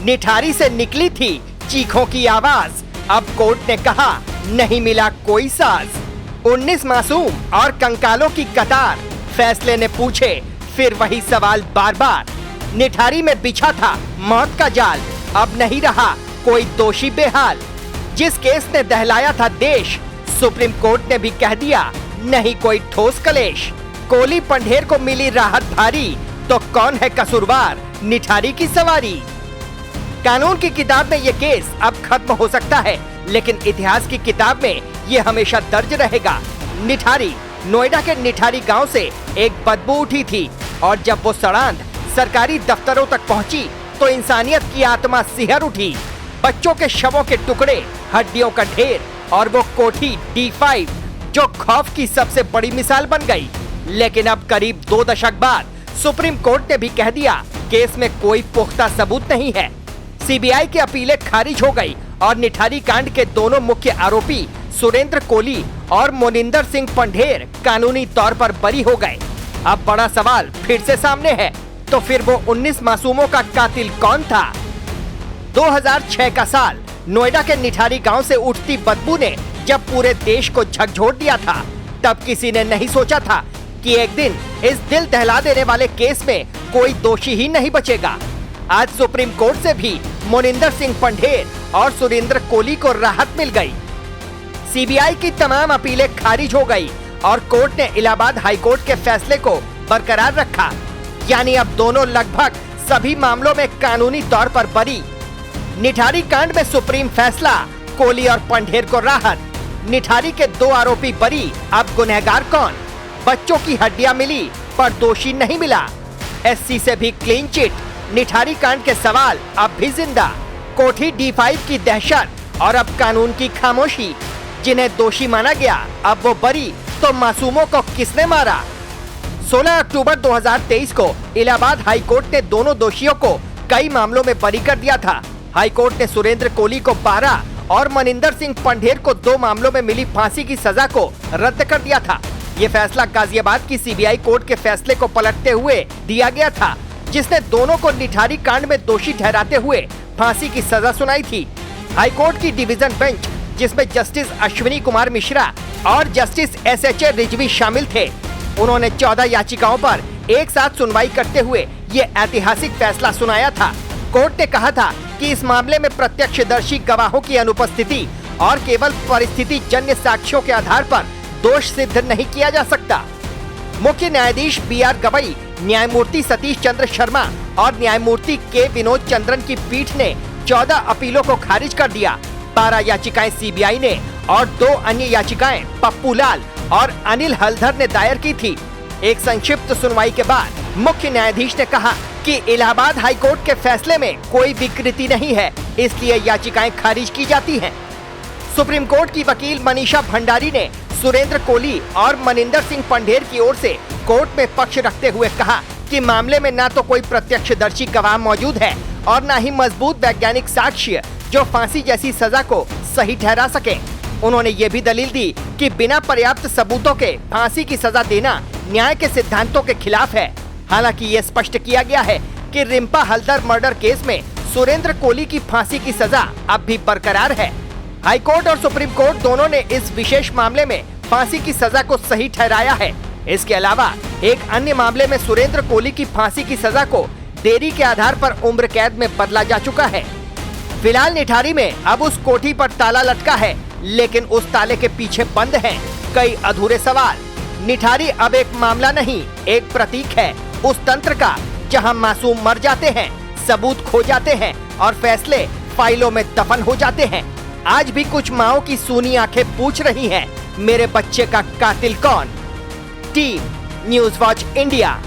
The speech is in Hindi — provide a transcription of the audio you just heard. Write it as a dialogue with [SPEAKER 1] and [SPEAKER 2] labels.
[SPEAKER 1] निठारी से निकली थी चीखों की आवाज। अब कोर्ट ने कहा नहीं मिला कोई साज। 19 मासूम और कंकालों की कतार, फैसले ने पूछे फिर वही सवाल बार बार। निठारी में बिछा था मौत का जाल, अब नहीं रहा कोई दोषी बेहाल। जिस केस ने दहलाया था देश, सुप्रीम कोर्ट ने भी कह दिया नहीं कोई ठोस कलेश। कोली पंढेर को मिली राहत भारी, तो कौन है कसूरवार निठारी की सवारी। कानून की किताब में ये केस अब खत्म हो सकता है, लेकिन इतिहास की किताब में ये हमेशा दर्ज रहेगा। निठारी, नोएडा के निठारी गांव से एक बदबू उठी थी और जब वो सड़ांध सरकारी दफ्तरों तक पहुंची तो इंसानियत की आत्मा सिहर उठी। बच्चों के शवों के टुकड़े, हड्डियों का ढेर और वो कोठी D5 जो खौफ की सबसे बड़ी मिसाल बन गई। लेकिन अब करीब 2 दशक बाद सुप्रीम कोर्ट ने भी कह दिया केस में कोई पुख्ता सबूत नहीं है। सीबीआई की अपीलें खारिज हो गई और निठारी कांड के दोनों मुख्य आरोपी सुरेंद्र कोली और मोनिंदर सिंह पंढेर कानूनी तौर पर बरी हो गए। अब बड़ा सवाल फिर से सामने है, तो फिर वो 19 मासूमों का कातिल कौन था। 2006 का साल, नोएडा के निठारी गांव से उठती बदबू ने जब पूरे देश को झकझोर दिया था, तब किसी ने नहीं सोचा था कि एक दिन इस दिल दहला देने वाले केस में कोई दोषी ही नहीं बचेगा। आज सुप्रीम कोर्ट से भी मोनिंदर सिंह पंढेर और सुरेंद्र कोली को राहत मिल गई। सीबीआई की तमाम अपीलें खारिज हो गई और कोर्ट ने इलाहाबाद हाई कोर्ट के फैसले को बरकरार रखा। यानी अब दोनों लगभग सभी मामलों में कानूनी तौर पर बरी। निठारी कांड में सुप्रीम फैसला, कोली और पंढेर को राहत। निठारी के 2 आरोपी बरी, अब गुनहगार कौन। बच्चों की हड्डियां मिली पर दोषी नहीं मिला। एससी से भी क्लीन चिट, निठारी कांड के सवाल अब भी जिंदा। कोठी D5 की दहशत और अब कानून की खामोशी। जिन्हें दोषी माना गया अब वो बरी, तो मासूमों को किसने मारा। 16 अक्टूबर 2023 को इलाहाबाद हाई कोर्ट ने दोनों दोषियों को कई मामलों में बरी कर दिया था। हाई कोर्ट ने सुरेंद्र कोली को 12 और मनिंदर सिंह पंढेर को 2 मामलों में मिली फांसी की सजा को रद्द कर दिया था। ये फैसला गाजियाबाद की सीबीआई कोर्ट के फैसले को पलटते हुए दिया गया था, जिसने दोनों को निठारी कांड में दोषी ठहराते हुए फांसी की सजा सुनाई थी। हाई कोर्ट की डिवीजन बेंच, जिसमें जस्टिस अश्विनी कुमार मिश्रा और जस्टिस SHA रिजवी शामिल थे, उन्होंने 14 याचिकाओं पर एक साथ सुनवाई करते हुए ये ऐतिहासिक फैसला सुनाया था। कोर्ट ने कहा था कि इस मामले में प्रत्यक्षदर्शी गवाहों की अनुपस्थिति और केवल परिस्थिति जन्य साक्ष्यों के आधार पर दोष सिद्ध नहीं किया जा सकता। मुख्य न्यायाधीश BR गवई, न्यायमूर्ति सतीश चंद्र शर्मा और न्यायमूर्ति K विनोद चंद्रन की पीठ ने 14 अपीलों को खारिज कर दिया। 12 याचिकाएं सीबीआई ने और 2 अन्य याचिकाएं पप्पू लाल और अनिल हलधर ने दायर की थी। एक संक्षिप्त सुनवाई के बाद मुख्य न्यायाधीश ने कहा कि इलाहाबाद हाई कोर्ट के फैसले में कोई विकृति नहीं है, इसलिए याचिकाएं खारिज की जाती हैं। सुप्रीम कोर्ट की वकील मनीषा भंडारी ने सुरेंद्र कोली और मनिंदर सिंह पंढेर की ओर से कोर्ट में पक्ष रखते हुए कहा कि मामले में न तो कोई प्रत्यक्षदर्शी गवाह मौजूद है और न ही मजबूत वैज्ञानिक साक्ष्य जो फांसी जैसी सजा को सही ठहरा सके। उन्होंने ये भी दलील दी कि बिना पर्याप्त सबूतों के फांसी की सजा देना न्याय के सिद्धांतों के खिलाफ है। हालांकि ये स्पष्ट किया गया है कि रिम्पा हलदर मर्डर केस में सुरेंद्र कोली की फांसी की सजा अब भी बरकरार है। हाई कोर्ट और सुप्रीम कोर्ट दोनों ने इस विशेष मामले में फांसी की सजा को सही ठहराया है। इसके अलावा एक अन्य मामले में सुरेंद्र कोली की फांसी की सजा को देरी के आधार पर उम्र कैद में बदला जा चुका है। फिलहाल निठारी में अब उस कोठी पर ताला लटका है, लेकिन उस ताले के पीछे बंद हैं कई अधूरे सवाल। निठारी अब एक मामला नहीं, एक प्रतीक है उस तंत्र का जहां मासूम मर जाते हैं, सबूत खो जाते हैं और फैसले फाइलों में दफन हो जाते हैं। आज भी कुछ माओं की सूनी आंखें पूछ रही हैं, मेरे बच्चे का कातिल कौन। Team news watch India.